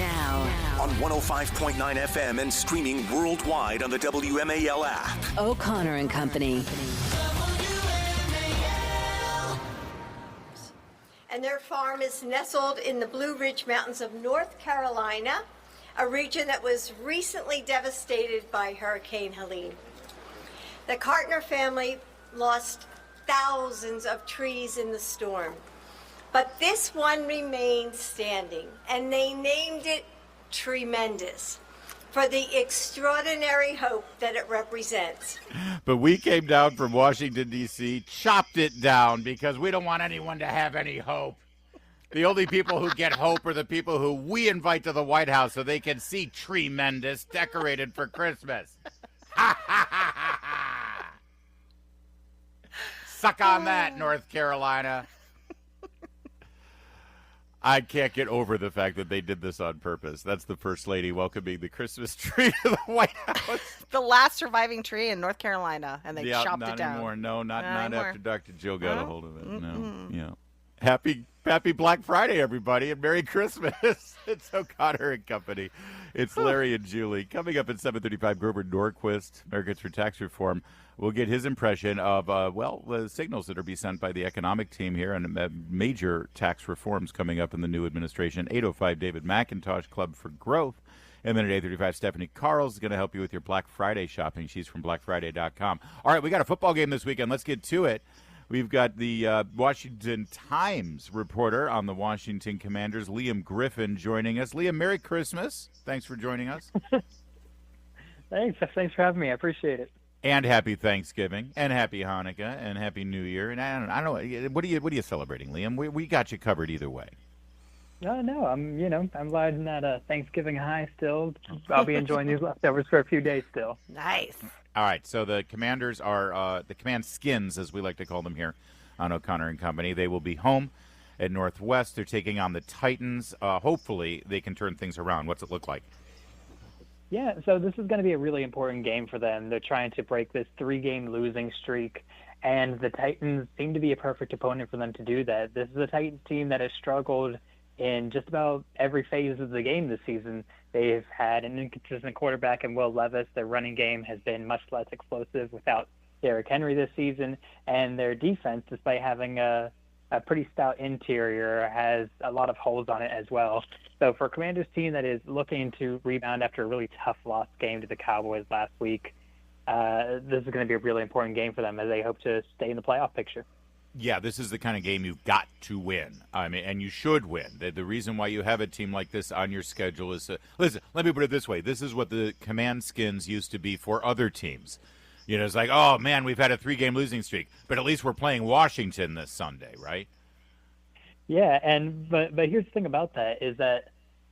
Now. On 105.9 FM and streaming worldwide on the WMAL app. O'Connor and Company. And their farm is nestled in the Blue Ridge Mountains of North Carolina, a region that was recently devastated by Hurricane Helene. The Cartner family lost thousands of trees in the storm, but this one remained standing, and they named it Tremendous for the extraordinary hope that it represents. But we came down from Washington, D.C., chopped it down because we don't want anyone to have any hope. The only people who get hope are the people who we invite to the White House so they can see Tremendous decorated for Christmas. Ha, ha, ha, ha, ha. Suck on that, North Carolina. I can't get over the fact that they did this on purpose. That's the First Lady welcoming the Christmas tree to the White House. The last surviving tree in North Carolina, and they chopped it down. Anymore. No, not anymore. After Dr. Jill got a hold of it. No, yeah. Happy Black Friday, everybody, and Merry Christmas. It's O'Connor and Company. It's Larry and Julie. Coming up at 7:35, Grover Norquist, Americans for Tax Reform. We'll get his impression of, the signals that are being sent by the economic team here and major tax reforms coming up in the new administration. 8:05, David McIntosh, Club for Growth. And then at 8:35, Stephanie Carl's going to help you with your Black Friday shopping. She's from blackfriday.com. All right, we got a football game this weekend. Let's get to it. We've got the Washington Times reporter on the Washington Commanders, Liam Griffin, joining us. Liam, Merry Christmas. Thanks for joining us. Thanks for having me. I appreciate it. And happy Thanksgiving, and happy Hanukkah, and happy New Year. And I don't know, what are you celebrating, Liam? We got you covered either way. No, I'm riding that Thanksgiving high still. I'll be enjoying these leftovers for a few days still. Nice. All right, so the Commanders are the Command Skins, as we like to call them here on O'Connor and Company. They will be home at Northwest. They're taking on the Titans. Hopefully, they can turn things around. What's it look like? Yeah, so this is going to be a really important game for them. They're trying to break this 3-game losing streak, and the Titans seem to be a perfect opponent for them to do that. This is a Titans team that has struggled in just about every phase of the game this season. They've had an inconsistent quarterback in Will Levis. Their running game has been much less explosive without Derrick Henry this season, and their defense, despite having a pretty stout interior, has a lot of holes on it as well. So for a Commanders team that is looking to rebound after a really tough loss game to the Cowboys last week, this is going to be a really important game for them as they hope to stay in the playoff picture. Yeah, this is the kind of game you've got to win. I mean, and you should win. The reason why you have a team like this on your schedule is listen, let me put it this way. This is what the Command Skins used to be for other teams. You know, it's like, oh, man, we've had a 3-game losing streak, but at least we're playing Washington this Sunday, right? Yeah, but here's the thing about that is that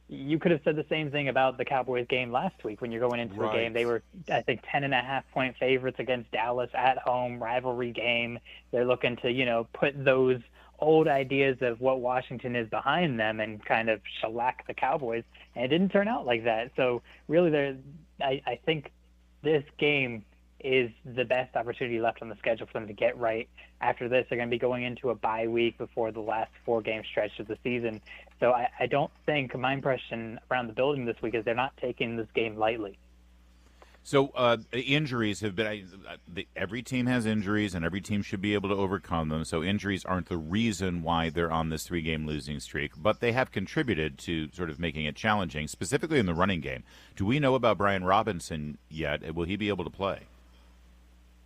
you could have said the same thing about the Cowboys game last week when you're going into the game. They were, I think, 10.5-point favorites against Dallas at home, rivalry game. They're looking to, put those old ideas of what Washington is behind them and kind of shellac the Cowboys, and it didn't turn out like that. So really, I think this game is the best opportunity left on the schedule for them to get right. After this, they're going to be going into a bye week before the last 4-game stretch of the season. So I don't think, my impression around the building this week is they're not taking this game lightly. So injuries have been every team has injuries, and every team should be able to overcome them. So injuries aren't the reason why they're on this 3-game losing streak, but they have contributed to sort of making it challenging, specifically in the running game. Do we know about Brian Robinson yet? Will he be able to play?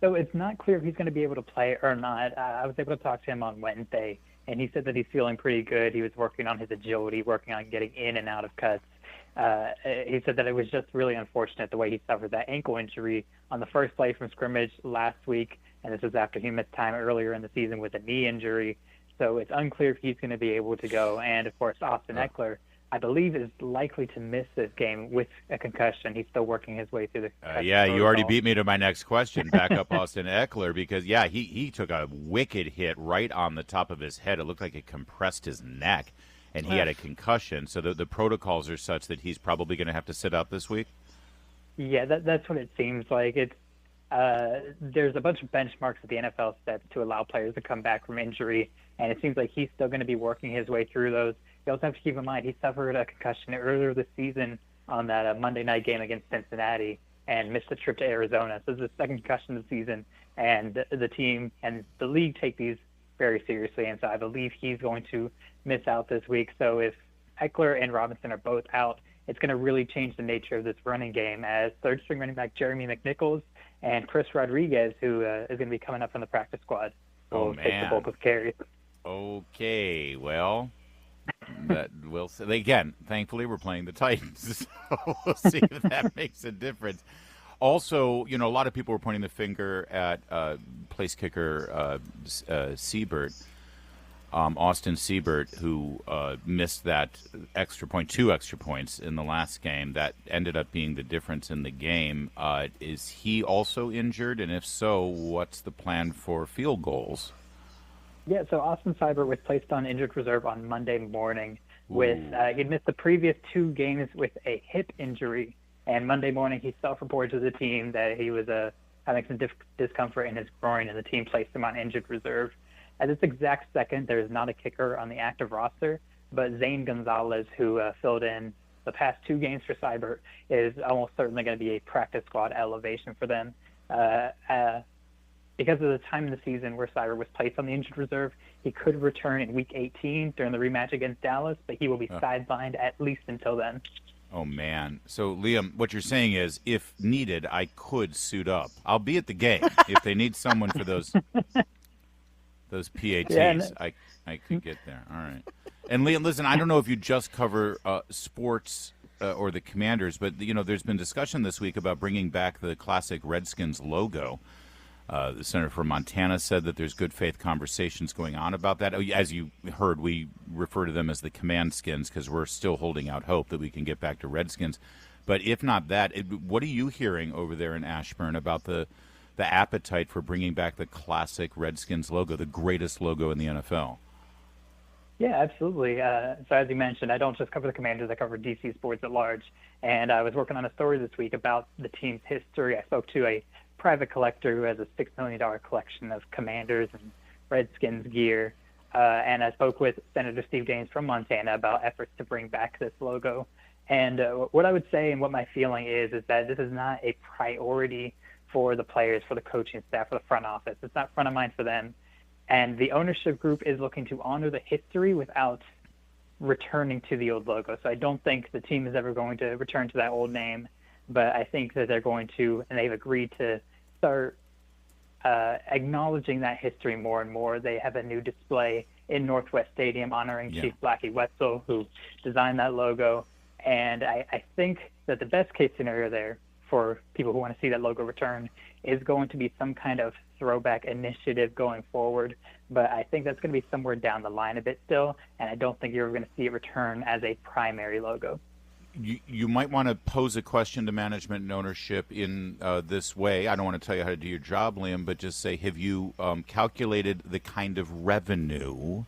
So it's not clear if he's going to be able to play or not. I was able to talk to him on Wednesday, and he said that he's feeling pretty good. He was working on his agility, working on getting in and out of cuts. He said that it was just really unfortunate the way he suffered that ankle injury on the first play from scrimmage last week, and this was after he missed time earlier in the season with a knee injury. So it's unclear if he's going to be able to go. And, of course, Austin Eckler, I believe, is likely to miss this game with a concussion. He's still working his way through the concussion you already beat me to my next question. Back up Austin Eckler, because, he took a wicked hit right on the top of his head. It looked like it compressed his neck, and he had a concussion. So the protocols are such that he's probably going to have to sit out this week? Yeah, that's what it seems like. It's there's a bunch of benchmarks that the NFL sets to allow players to come back from injury, and it seems like he's still going to be working his way through those. you also have to keep in mind he suffered a concussion earlier this season on that Monday night game against Cincinnati and missed a trip to Arizona. So this is the second concussion of the season, and the team and the league take these very seriously, and so I believe he's going to miss out this week. So if Eckler and Robinson are both out, it's going to really change the nature of this running game, as third-string running back Jeremy McNichols and Chris Rodriguez, who is going to be coming up from the practice squad, will take the bulk of carries. Okay, well, that will again. Thankfully, we're playing the Titans, so we'll see if that makes a difference. Also, a lot of people were pointing the finger at place kicker Siebert, Austin Siebert, who missed that two extra points in the last game. That ended up being the difference in the game. Is he also injured? And if so, what's the plan for field goals? Yeah, so Austin Siebert was placed on injured reserve on Monday morning. He'd missed the previous 2 games with a hip injury. And Monday morning, he self-reported to the team that he was having some discomfort in his groin, and the team placed him on injured reserve. At this exact second, there is not a kicker on the active roster, but Zane Gonzalez, who filled in the past 2 games for Seibert, is almost certainly going to be a practice squad elevation for them. Because of the time in the season where Seibert was placed on the injured reserve, he could return in Week 18 during the rematch against Dallas, but he will be sidelined at least until then. Oh, man. So, Liam, what you're saying is, if needed, I could suit up. I'll be at the game. If they need someone for those PATs, yeah, I could get there. All right. And, Liam, listen, I don't know if you just cover sports or the Commanders, but, there's been discussion this week about bringing back the classic Redskins logo. The senator from Montana said that there's good faith conversations going on about that. As you heard, we refer to them as the Command Skins because we're still holding out hope that we can get back to Redskins. But if not that, what are you hearing over there in Ashburn about the appetite for bringing back the classic Redskins logo, the greatest logo in the NFL? Yeah, absolutely. So as you mentioned, I don't just cover the Commanders, I cover DC sports at large. And I was working on a story this week about the team's history. I spoke to a private collector who has a $6 million collection of Commanders and Redskins gear. And I spoke with Senator Steve Daines from Montana about efforts to bring back this logo. And what I would say and what my feeling is that this is not a priority for the players, for the coaching staff, for the front office. It's not front of mind for them. And the ownership group is looking to honor the history without returning to the old logo. So I don't think the team is ever going to return to that old name, but I think that they're going to, and they've agreed to start acknowledging that history more and more. They have a new display in Northwest Stadium honoring Chief Blackie Wetzel, who designed that logo. And I think that the best case scenario there for people who want to see that logo return is going to be some kind of throwback initiative going forward. But I think that's going to be somewhere down the line a bit still, and I don't think you're going to see it return as a primary logo. You might want to pose a question to management and ownership in this way. I don't want to tell you how to do your job, Liam, but just say, have you calculated the kind of revenue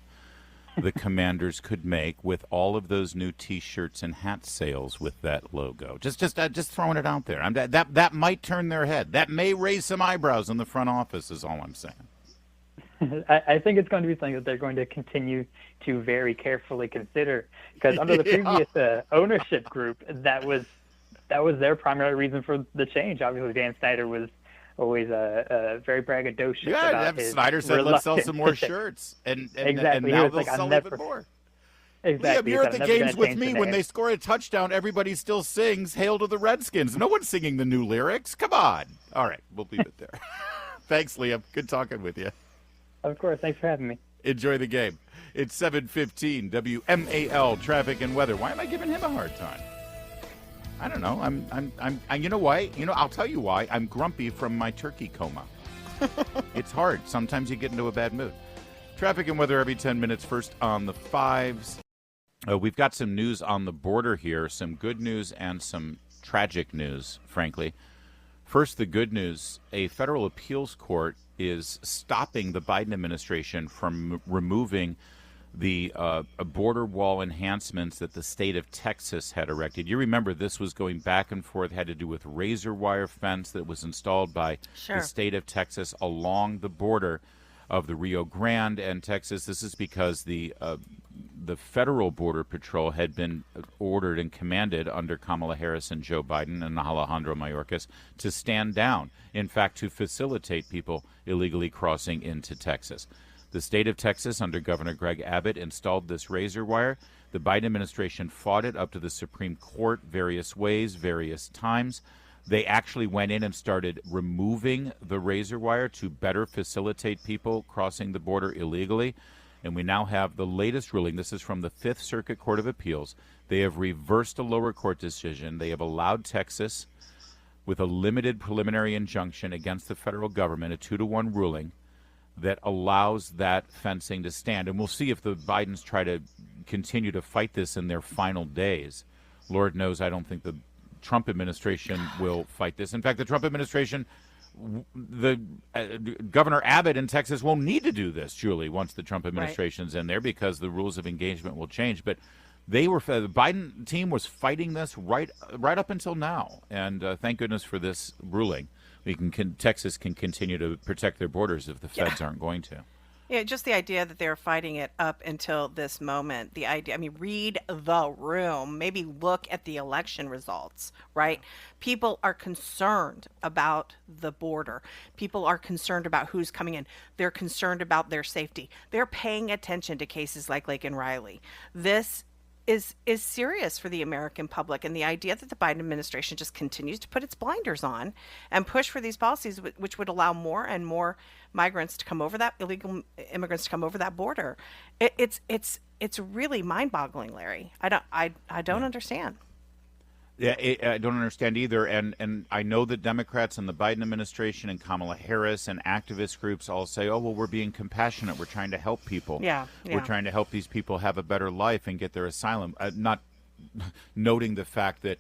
the Commanders could make with all of those new T-shirts and hat sales with that logo? Just throwing it out there. That might turn their head. That may raise some eyebrows in the front office is all I'm saying. I think it's going to be something that they're going to continue to very carefully consider, because under the previous ownership group, that was their primary reason for the change. Obviously, Dan Snyder was always very braggadocious about his Snyder said, let's sell some more shirts. And exactly. And now they'll sell even more. Exactly. Liam, you're at the games with me. When they score a touchdown, everybody still sings Hail to the Redskins. No one's singing the new lyrics. Come on. All right, we'll leave it there. Thanks, Liam. Good talking with you. Of course. Thanks for having me. Enjoy the game. It's 7:15 WMAL traffic and weather. Why am I giving him a hard time? I don't know. I'm you know why? I'll tell you why. I'm grumpy from my turkey coma. It's hard. Sometimes you get into a bad mood. Traffic and weather every 10 minutes. First on the fives. We've got some news on the border here. Some good news and some tragic news, frankly. First, the good news. A federal appeals court is stopping the Biden administration from removing the border wall enhancements that the state of Texas had erected. You remember this was going back and forth, had to do with razor wire fence that was installed by the state of Texas along the border. of the Rio Grande and Texas. This is because the federal border patrol had been ordered and commanded under Kamala Harris and Joe Biden and Alejandro Mayorkas to stand down, in fact, to facilitate people illegally crossing into Texas. The state of Texas, under Governor Greg Abbott, installed this razor wire. The Biden administration fought it up to the Supreme Court various ways, various times. They actually went in and started removing the razor wire to better facilitate people crossing the border illegally. And we now have the latest ruling. This is from the Fifth Circuit Court of Appeals. They have reversed a lower court decision. They have allowed Texas, with a limited preliminary injunction against the federal government, a 2-to-1 ruling that allows that fencing to stand. And we'll see if the Bidens try to continue to fight this in their final days. Lord knows I don't think the Trump administration will fight this. In fact, the Trump administration, Governor Abbott in Texas won't need to do this, Julie, once the Trump administration's in there, because the rules of engagement will change. But the Biden team was fighting this right up until now, and thank goodness for this ruling. Texas can continue to protect their borders if the feds aren't going to. Yeah, just the idea that they're fighting it up until this moment. The idea, read the room, maybe look at the election results, right? People are concerned about the border. People are concerned about who's coming in. They're concerned about their safety. They're paying attention to cases like Laken Riley. This is serious for the American public, and the idea that the Biden administration just continues to put its blinders on and push for these policies which would allow more and more migrants to come over that, illegal immigrants to come over that border, it's really mind-boggling, Larry. I don't understand. Yeah, I don't understand either, and I know that Democrats and the Biden administration and Kamala Harris and activist groups all say, oh, well, we're being compassionate. We're trying to help people. Yeah. We're trying to help these people have a better life and get their asylum, not noting the fact that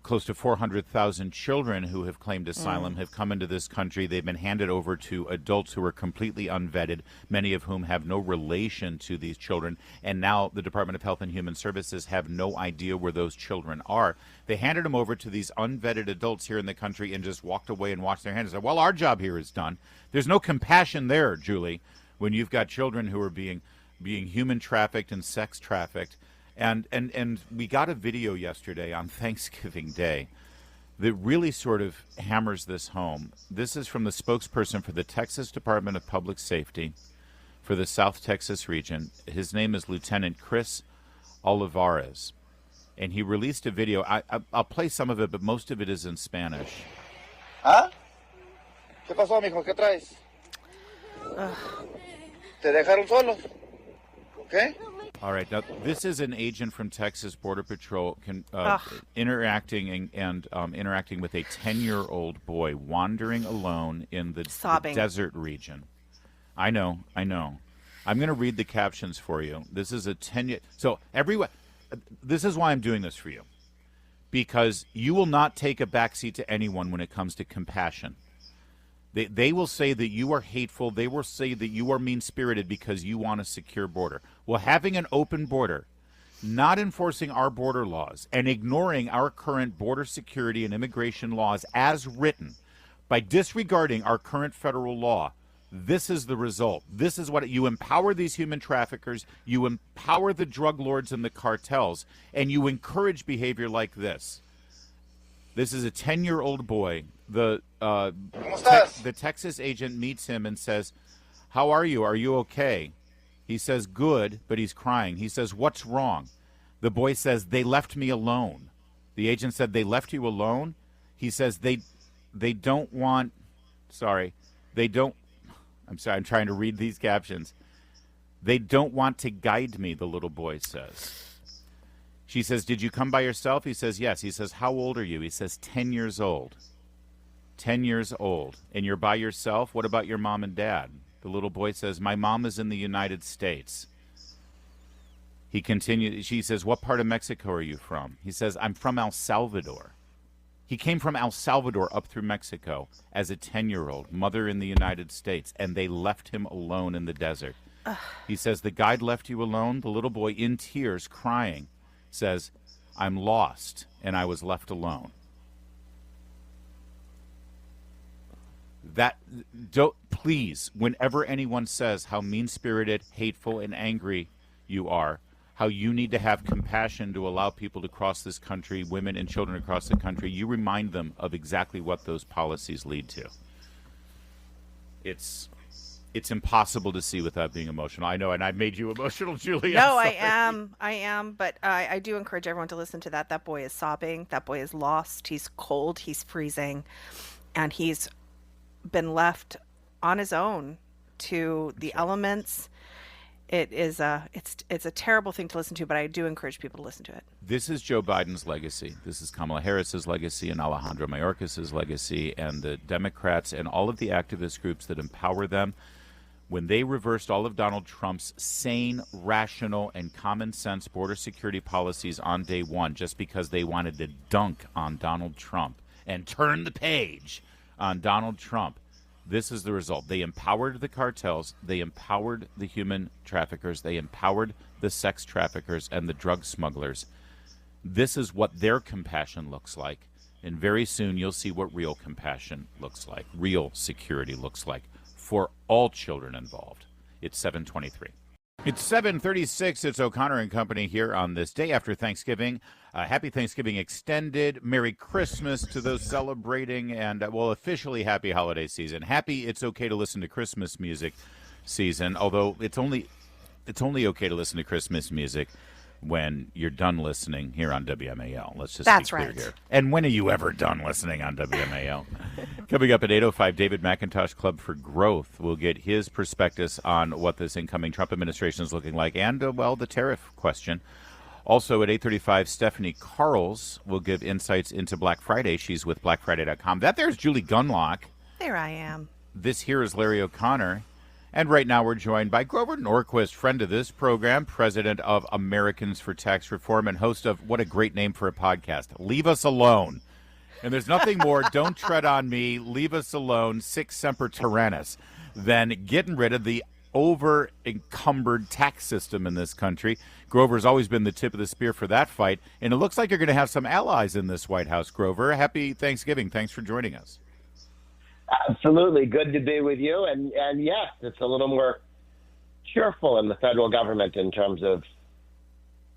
close to 400,000 children who have claimed asylum have come into this country. They've been handed over to adults who are completely unvetted, many of whom have no relation to these children. And now the Department of Health and Human Services have no idea where those children are. They handed them over to these unvetted adults here in the country and just walked away and washed their hands and said, well, our job here is done. There's no compassion there, Julie, when you've got children who are being human trafficked and sex trafficked. And we got a video yesterday on Thanksgiving Day that really sort of hammers this home. This is from the spokesperson for the Texas Department of Public Safety for the South Texas region. His name is Lieutenant Chris Olivares. And he released a video. I'll play some of it, but most of it is in Spanish. ¿Ah? ¿Qué pasó, mijo? ¿Qué traes? ¿Te dejaron solos? ¿Okay? All right. Now, this is an agent from Texas Border Patrol interacting and interacting with a 10-year-old boy wandering alone in the desert region. I know. I'm going to read the captions for you. This is a 10-year. So this is why I'm doing this for you, because you will not take a backseat to anyone when it comes to compassion. They will say that you are hateful. They will say that you are mean-spirited because you want a secure border. Well, having an open border, not enforcing our border laws, and ignoring our current border security and immigration laws as written, by disregarding our current federal law, this is the result. This is what you empower these human traffickers, you empower the drug lords and the cartels, and you encourage behavior like this. This is a 10-year-old boy. The Texas agent meets him and says, how are you? Are you okay? He says, good, but he's crying. He says, what's wrong? The boy says, they left me alone. The agent said, they left you alone? He says, they don't want, I'm trying to read these captions. They don't want to guide me, the little boy says. She says, did you come by yourself? He says, yes. He says, how old are you? He says, 10 years old. 10 years old. And you're by yourself? What about your mom and dad? The little boy says, my mom is in the United States. He continues. She says, what part of Mexico are you from? He says, I'm from El Salvador. He came from El Salvador up through Mexico as a 10-year-old, mother in the United States, and they left him alone in the desert. He says, the guide left you alone? The little boy, in tears, crying, says, I'm lost, and I was left alone. That don't please, whenever anyone says how mean-spirited, hateful, and angry you are, how you need to have compassion to allow people to cross this country, women and children across the country, you remind them of exactly what those policies lead to. It's impossible to see without being emotional. I know, and I made you emotional, Julie. No, I am, but I do encourage everyone to listen to that. That boy is sobbing. That boy is lost. He's cold. He's freezing, and he's been left on his own to the elements. It's a terrible thing to listen to, but I do encourage people to listen to it. This is Joe Biden's legacy. This is Kamala Harris's legacy and Alejandro Mayorkas's legacy, and the Democrats and all of the activist groups that empower them. When they reversed all of Donald Trump's sane, rational, and common sense border security policies on day one just because they wanted to dunk on Donald Trump and turn the page on Donald Trump, this is the result. They empowered the cartels. They empowered the human traffickers. They empowered the sex traffickers and the drug smugglers. This is what their compassion looks like. And very soon you'll see what real compassion looks like, real security looks like for all children involved. It's 7:23. It's 7:36. It's O'Connor and Company here on this day after Thanksgiving. Happy Thanksgiving extended. Merry Christmas to those celebrating, and well, officially happy holiday season. Happy it's okay to listen to Christmas music season, although it's only okay to listen to Christmas music when you're done listening here on WMAL. Let's just be clear here. And when are you ever done listening on WMAL? Coming up at 8:05, David McIntosh, Club for Growth, will get his perspectives on what this incoming Trump administration is looking like and, well, the tariff question. Also at 8:35, Stephanie Carls will give insights into Black Friday. She's with BlackFriday.com. That there's Julie Gunlock. There I am. This here is Larry O'Connor. And right now we're joined by Grover Norquist, friend of this program, president of Americans for Tax Reform, and host of, what a great name for a podcast, Leave Us Alone. And there's nothing more, don't tread on me, leave us alone, sic semper tyrannis, than getting rid of the over-encumbered tax system in this country. Grover's always been the tip of the spear for that fight, and it looks like you're going to have some allies in this White House, Grover. Happy Thanksgiving. Thanks for joining us. Absolutely. Good to be with you. And yes, it's a little more cheerful in the federal government in terms of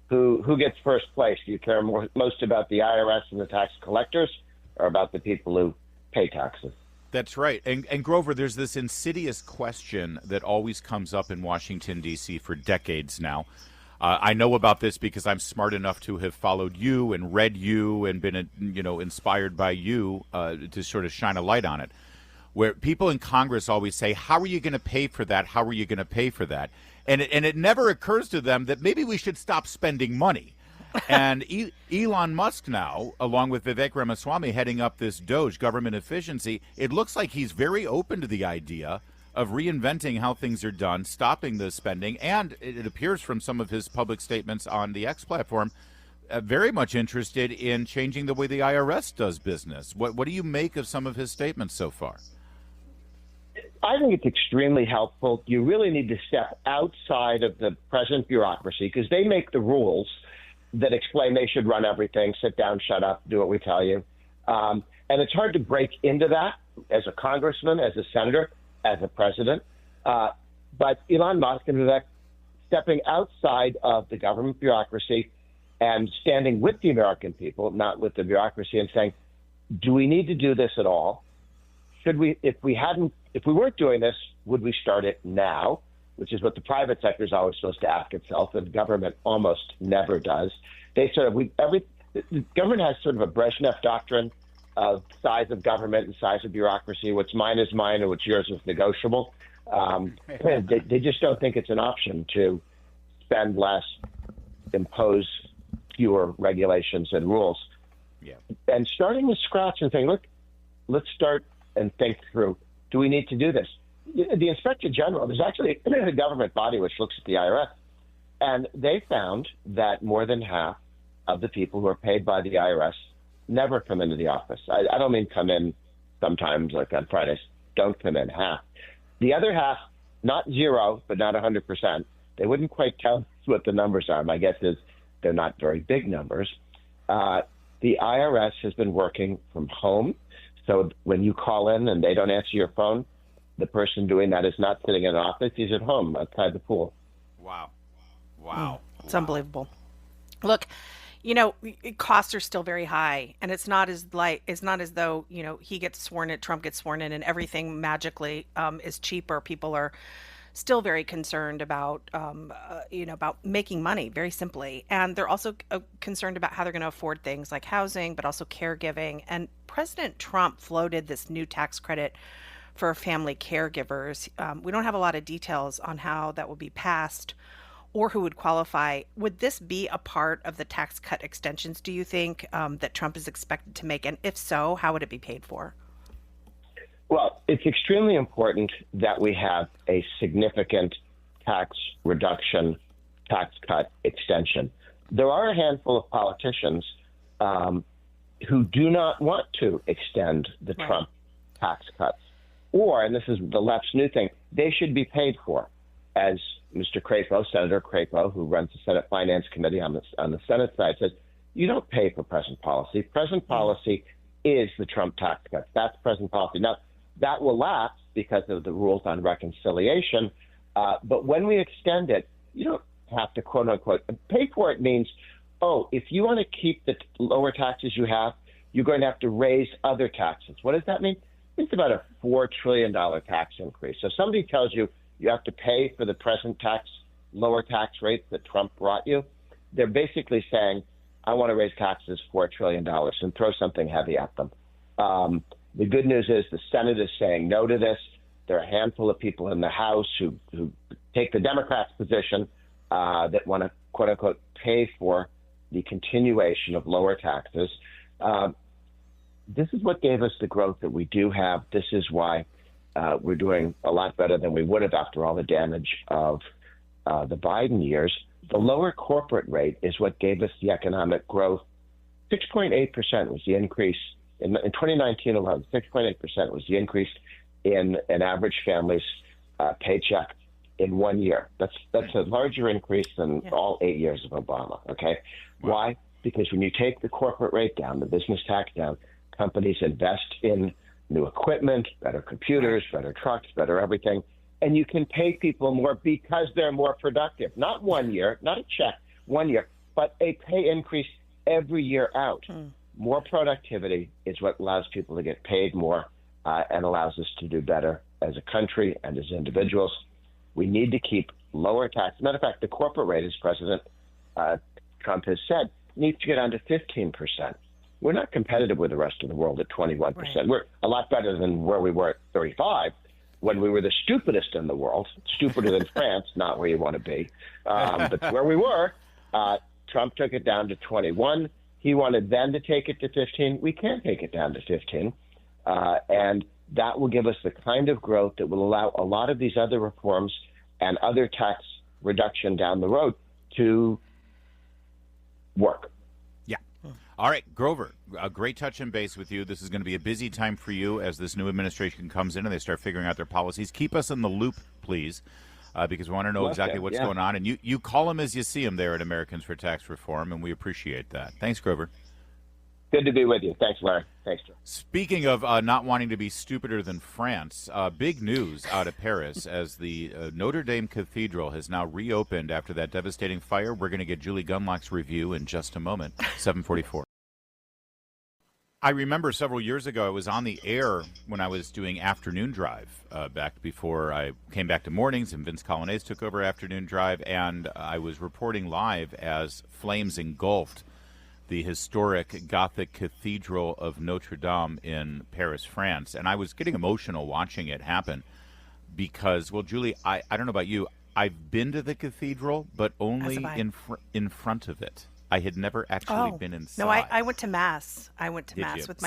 who gets first place. Do you care most about the IRS and the tax collectors or about the people who pay taxes? That's right. And Grover, there's this insidious question that always comes up in Washington, D.C. for decades now. I know about this because I'm smart enough to have followed you and read you and been, inspired by you to sort of shine a light on it. Where people in Congress always say, how are you going to pay for that? How are you going to pay for that? And it never occurs to them that maybe we should stop spending money. And Elon Musk now, along with Vivek Ramaswamy heading up this DOGE, government efficiency, it looks like he's very open to the idea of reinventing how things are done, stopping the spending, and it appears from some of his public statements on the X platform, very much interested in changing the way the IRS does business. What do you make of some of his statements so far? I think it's extremely helpful. You really need to step outside of the present bureaucracy because they make the rules that explain they should run everything, sit down, shut up, do what we tell you. And it's hard to break into that as a congressman, as a senator, as a president. But Elon Musk and Vivek stepping outside of the government bureaucracy and standing with the American people, not with the bureaucracy, and saying, do we need to do this at all? Should we, if we weren't doing this, would we start it now? Which is what the private sector is always supposed to ask itself, and government almost never does. The government has sort of a Brezhnev doctrine of size of government and size of bureaucracy. What's mine is mine, and what's yours is negotiable. They just don't think it's an option to spend less, impose fewer regulations and rules. Yeah. And starting with scratch and saying, look, let's start and think through, do we need to do this? The Inspector General, there's actually a government body which looks at the IRS, and they found that more than half of the people who are paid by the IRS never come into the office. I don't mean come in sometimes, like on Fridays. Don't come in, half. The other half, not zero, but not 100%. They wouldn't quite tell us what the numbers are. My guess is they're not very big numbers. The IRS has been working from home So when you call in and they don't answer your phone, the person doing that is not sitting in an office. He's at home outside the pool. Wow. It's unbelievable. Look, costs are still very high, and it's not as though, he gets sworn in, Trump gets sworn in, and everything magically is cheaper. People are still very concerned about, about making money, very simply. And they're also concerned about how they're going to afford things like housing, but also caregiving. And President Trump floated this new tax credit for family caregivers. We don't have a lot of details on how that will be passed or who would qualify. Would this be a part of the tax cut extensions, do you think, that Trump is expected to make? And if so, how would it be paid for? Well, it's extremely important that we have a significant tax reduction, tax cut extension. There are a handful of politicians who do not want to extend the Trump tax cuts. Or, and this is the left's new thing, they should be paid for. As Mr. Crapo, Senator Crapo, who runs the Senate Finance Committee on the Senate side, says, you don't pay for present policy. Present policy is the Trump tax cuts. That's present policy. Now, that will lapse because of the rules on reconciliation. But when we extend it, you don't have to, quote unquote, pay for it means, if you want to keep the lower taxes you have, you're going to have to raise other taxes. What does that mean? It's about a $4 trillion tax increase. So somebody tells you you have to pay for the present lower tax rates that Trump brought you. They're basically saying, I want to raise taxes $4 trillion and throw something heavy at them. The good news is the Senate is saying no to this. There are a handful of people in the House who take the Democrats' position that want to, quote unquote, pay for the continuation of lower taxes. This is what gave us the growth that we do have. This is why we're doing a lot better than we would have after all the damage of the Biden years. The lower corporate rate is what gave us the economic growth. 6.8% was the increase. In 2019 alone, 6.8% was the increase in an average family's paycheck in 1 year. That's a larger increase than all 8 years of Obama, okay? Wow. Why? Because when you take the corporate rate down, the business tax down, companies invest in new equipment, better computers, better trucks, better everything, and you can pay people more because they're more productive. Not 1 year, not a check, 1 year, but a pay increase every year out. More productivity is what allows people to get paid more and allows us to do better as a country and as individuals. We need to keep lower tax. Matter of fact, the corporate rate, as President Trump has said, needs to get down to 15%. We're not competitive with the rest of the world at 21%. Right. We're a lot better than where we were at 35 when we were the stupidest in the world, stupider than France, not where you want to be. But where we were, Trump took it down to 21. He wanted then to take it to 15. We can't take it down to 15. And that will give us the kind of growth that will allow a lot of these other reforms and other tax reduction down the road to work. Yeah. All right, Grover, a great touch and base with you. This is going to be a busy time for you as this new administration comes in and they start figuring out their policies. Keep us in the loop, please. Because we want to know exactly what's going on. And you call them as you see them there at Americans for Tax Reform, and we appreciate that. Thanks, Grover. Good to be with you. Thanks, Larry. Thanks, Joe. Speaking of not wanting to be stupider than France, big news out of Paris as the Notre Dame Cathedral has now reopened after that devastating fire. We're going to get Julie Gunlock's review in just a moment, 7:44. I remember several years ago I was on the air when I was doing Afternoon Drive back before I came back to mornings and Vince Colonnese took over Afternoon Drive, and I was reporting live as flames engulfed the historic Gothic Cathedral of Notre Dame in Paris, France. And I was getting emotional watching it happen because, well, Julie, I don't know about you, I've been to the cathedral, but only in front of it. I had never actually been inside. No, I went to Mass. I went to Mass with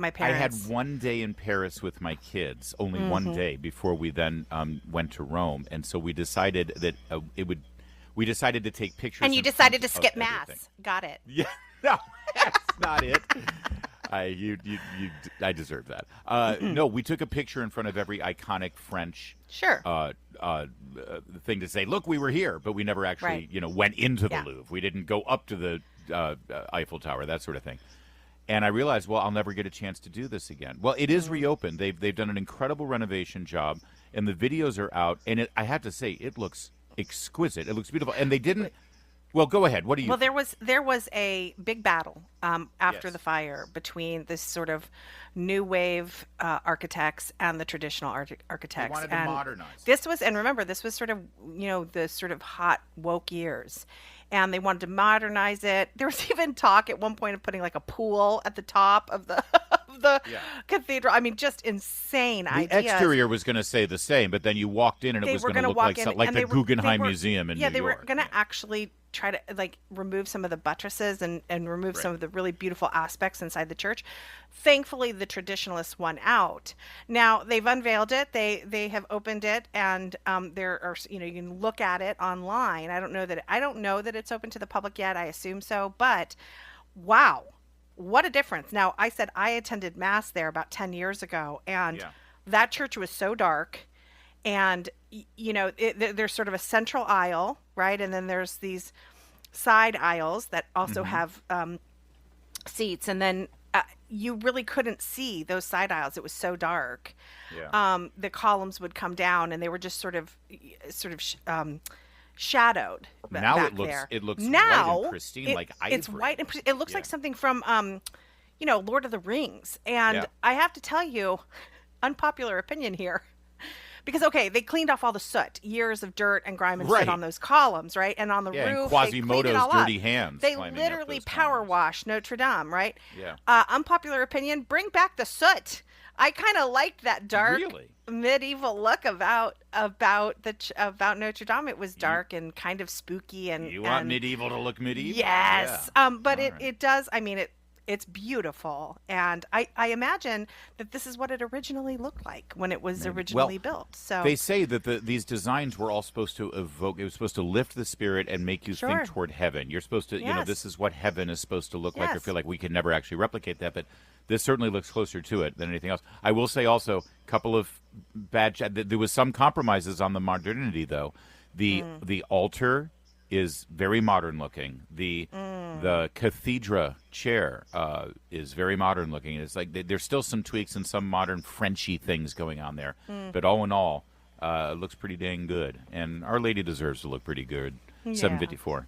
my parents. I had 1 day in Paris with my kids, only 1 day before we then went to Rome, and so we decided that we decided to take pictures. And you decided to skip Mass. Got it. Yeah, no, that's not it. I deserve that. No, we took a picture in front of every iconic French thing to say, look, we were here, but we never actually, went into the Louvre. We didn't go up to the Eiffel Tower, that sort of thing. And I realized, well, I'll never get a chance to do this again. Well, it is reopened. They've done an incredible renovation job, and the videos are out. And I have to say, it looks exquisite. It looks beautiful. And they didn't. Well, go ahead. What do you? Well, there was a big battle after Yes. the fire between this sort of new wave architects and the traditional architects. wanted to and modernize. This was, and remember, this was sort of the sort of hot woke years, and they wanted to modernize it. There was even talk at one point of putting like a pool at the top of the of the cathedral. I mean, just insane The ideas. exterior was going to say the same, but then you walked in and it They was were going to gonna look walk like in, like and the they were- Guggenheim they were- Museum in yeah, New they York. were going to actually try to like remove some of the buttresses and remove some of the really beautiful aspects inside the church. Thankfully, the traditionalists won out. Now they've unveiled it. They have opened it, and there are you can look at it online. I don't know that it's open to the public yet. I assume so, but wow, what a difference! Now I said I attended mass there about 10 years ago, and that church was so dark. And there's sort of a central aisle, right? And then there's these side aisles that also have seats. And then you really couldn't see those side aisles. It was so dark. Yeah. The columns would come down, and they were just sort of shadowed. Now back it looks now, white and pristine, like ivory. It's white and it looks like something from Lord of the Rings. And I have to tell you, unpopular opinion here. Because, okay, they cleaned off all the soot, years of dirt and grime and soot on those columns, right? And on the and roof, they cleaned it Quasimodo's all dirty up. hands They climbing up literally those power columns. washed Notre Dame, right? Yeah. Unpopular opinion, bring back the soot. I kind of liked that dark Really? medieval look about Notre Dame. It was dark and kind of spooky and You want medieval to look medieval? Yes. Yeah. But All it, right. it does. I mean, it's beautiful. And I imagine that this is what it originally looked like when it was originally built. So They say that these designs were all supposed to evoke, it was supposed to lift the spirit and make you think toward heaven. You're supposed to, Yes. this is what heaven is supposed to look like. I Yes. feel like we can never actually replicate that, but this certainly looks closer to it than anything else. I will say also, a couple of there was some compromises on the modernity, though. The altar is very modern looking. The cathedra chair is very modern looking. It's like there's still some tweaks and some modern Frenchy things going on there. But all in all, it looks pretty dang good. And Our Lady deserves to look pretty good. 7:54.